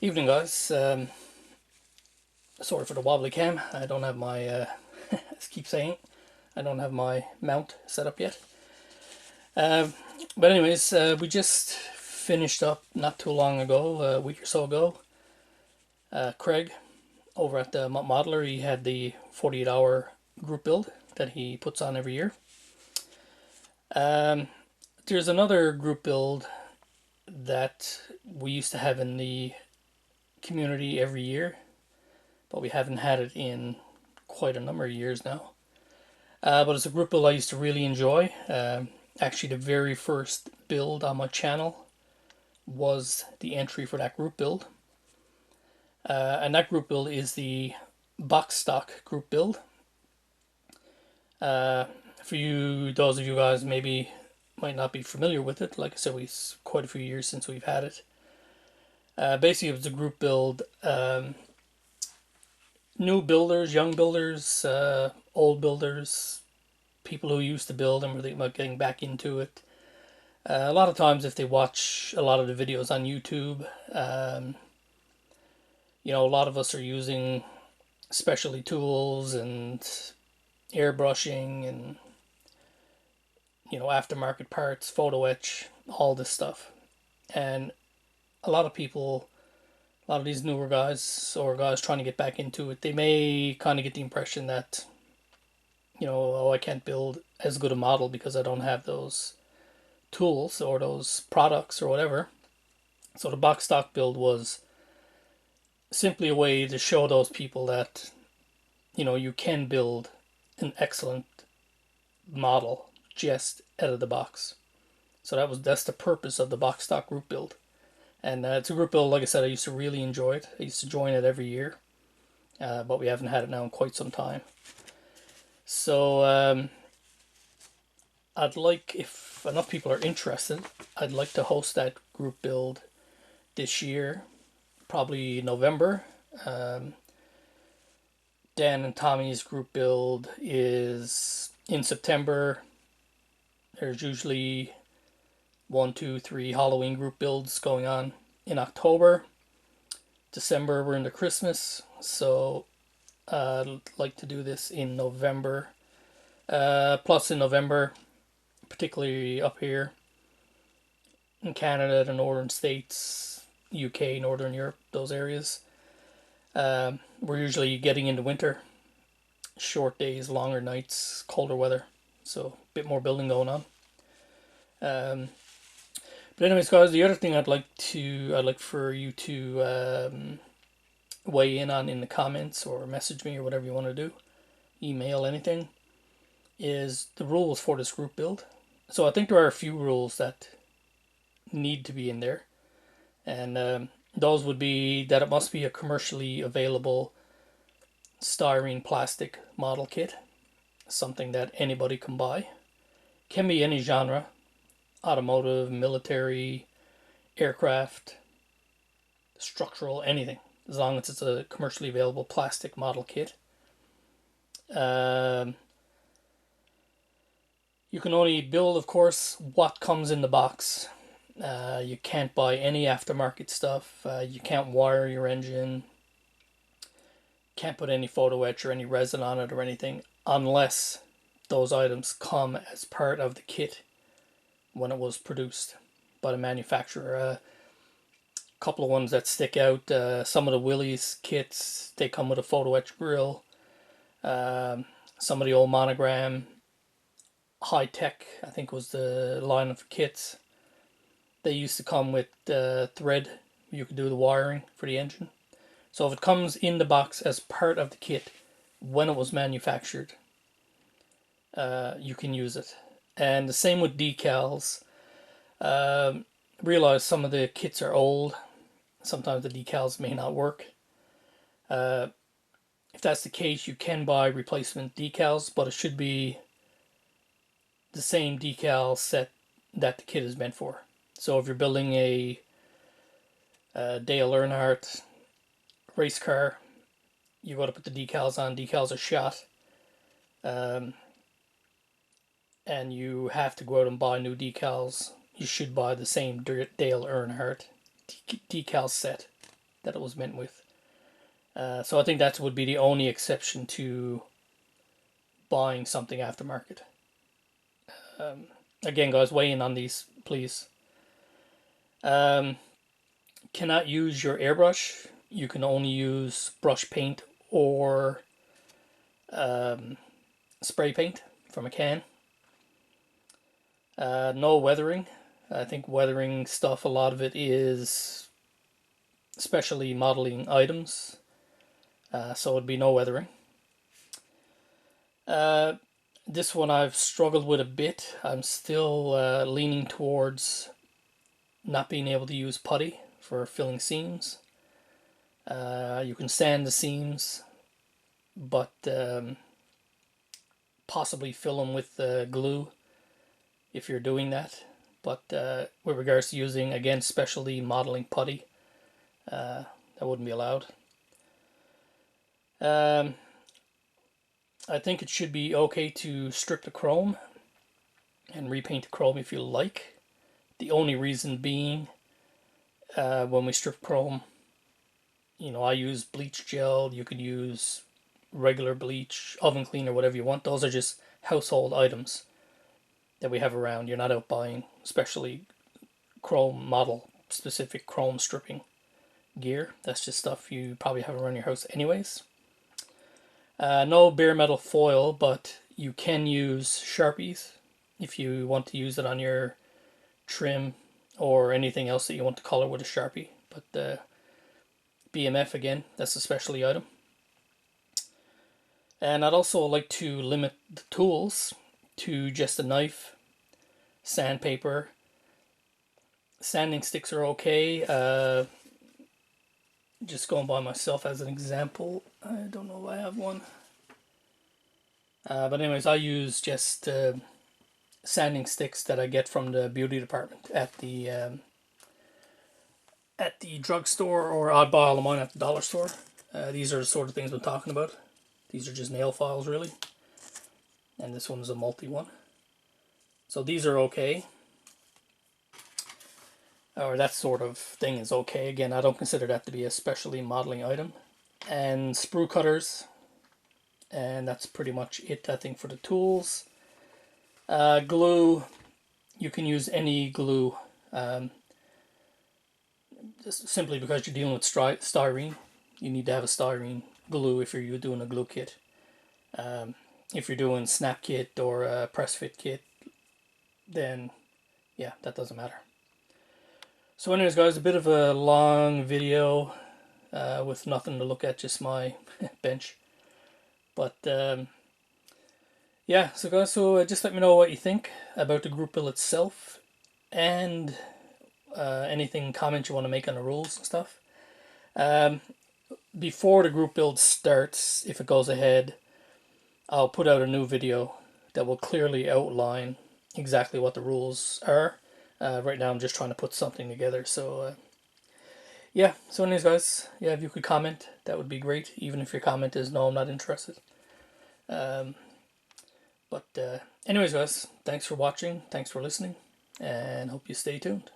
Evening, guys. Sorry for the wobbly cam. I don't have my, as I keep saying, I don't have my mount set up yet. Uh, but anyways, we just finished up not too long ago, a week or so ago. Craig over at the Modeler, he had the 48-hour group build that he puts on every year. Um, there's another group build that we used to have in the community every year, but we haven't had it in quite a number of years now. But it's a group build I used to really enjoy. Actually, the very first build on my channel was the entry for that group build. And that group build is the box stock group build. For you, those of you guys maybe might not be familiar with it, like I said, it's quite a few years since we've had it. Basically, it was a group build. New builders, young builders, old builders, people who used to build and were thinking about getting back into it. A lot of times, if they watch a lot of the videos on YouTube, a lot of us are using specialty tools and airbrushing and aftermarket parts, photo etch, all this stuff. And a lot of people, a lot of these newer guys or guys trying to get back into it, they may kind of get the impression that oh, I can't build as good a model because I don't have those tools or those products or whatever. So the box stock build was simply a way to show those people that you can build an excellent model just out of the box. So that's the purpose of the box stock group build. And it's a group build, like I said, I used to really enjoy it. I used to join it every year, but we haven't had it now in quite some time. So I'd like, if enough people are interested, I'd like to host that group build this year, probably November. Dan and Tommy's group build is in September. There's usually 1, 2, 3 Halloween group builds going on in October. December, we're into Christmas, so I'd like to do this in November. Plus, in November, particularly up here in Canada, the northern states, UK, Northern Europe, those areas, we're usually getting into winter. Short days, longer nights, colder weather, so a bit more building going on. But anyways, guys, the other thing I'd like for you to weigh in on in the comments or message me or whatever you want to do, email, anything, is the rules for this group build. So I think there are a few rules that need to be in there, and those would be that it must be a commercially available styrene plastic model kit, something that anybody can buy. Can be any genre, automotive, military, aircraft, structural, anything, as long as it's a commercially available plastic model kit. You can only build, of course, what comes in the box. You can't buy any aftermarket stuff. You can't wire your engine. Can't put any photo etch or any resin on it or anything unless those items come as part of the kit when it was produced by the manufacturer. A couple of ones that stick out. Some of the Willys kits, they come with a photo etch grill. Some of the old Monogram, High Tech, I think was the line of kits. They used to come with thread. You could do the wiring for the engine. So if it comes in the box as part of the kit when it was manufactured, you can use it. And the same with decals. Realize some of the kits are old. Sometimes the decals may not work. If that's the case, you can buy replacement decals, but it should be the same decal set that the kit is meant for. So if you're building a Dale Earnhardt race car, you got to put the decals on. Decals are shot. And you have to go out and buy new decals. You should buy the same Dale Earnhardt decal set that it was meant with. So I think that would be the only exception to buying something aftermarket. Again, guys, weigh in on these, please. Cannot use your airbrush. You can only use brush paint or spray paint from a can. No weathering. I think weathering stuff, a lot of it is specially modeling items. So it'd be no weathering. This one I've struggled with a bit. I'm still leaning towards not being able to use putty for filling seams. You can sand the seams, but possibly fill them with glue if you're doing that. But with regards to using, again, specialty modeling putty, that wouldn't be allowed. I think it should be okay to strip the chrome and repaint the chrome if you like. The only reason being, when we strip chrome, I use bleach gel. You could use regular bleach, oven cleaner, whatever you want. Those are just household items that we have around. You're not out buying especially chrome model specific chrome stripping gear. That's just stuff you probably have around your house anyways. No bare metal foil, but you can use Sharpies if you want to use it on your trim or anything else that you want to color with a Sharpie. But BMF, again, that's a specialty item. And I'd also like to limit the tools to just a knife, sandpaper. Sanding sticks are okay. Just going by myself as an example, I don't know if I have one. But anyways, I use just sanding sticks that I get from the beauty department at the drugstore, or I'd buy all of mine at the dollar store. These are the sort of things I'm talking about. These are just nail files, really. And this one's a multi one. So these are okay. Or that sort of thing is okay. Again, I don't consider that to be a specialty modeling item. And sprue cutters. And that's pretty much it, I think, for the tools. Glue. You can use any glue. Just simply because you're dealing with styrene. You need to have a styrene glue if you're doing a glue kit. If you're doing snap kit or a press fit kit, then yeah, that doesn't matter. So anyways, guys, a bit of a long video with nothing to look at, just my bench. But yeah, so guys, just let me know what you think about the group build itself, and anything comments you want to make on the rules and stuff. Before the group build starts, if it goes ahead, I'll put out a new video that will clearly outline exactly what the rules are. Right now I'm just trying to put something together, so yeah. So anyways, guys, yeah, if you could comment, that would be great, even if your comment is no, I'm not interested. But anyways, guys, thanks for watching, thanks for listening, and hope you stay tuned.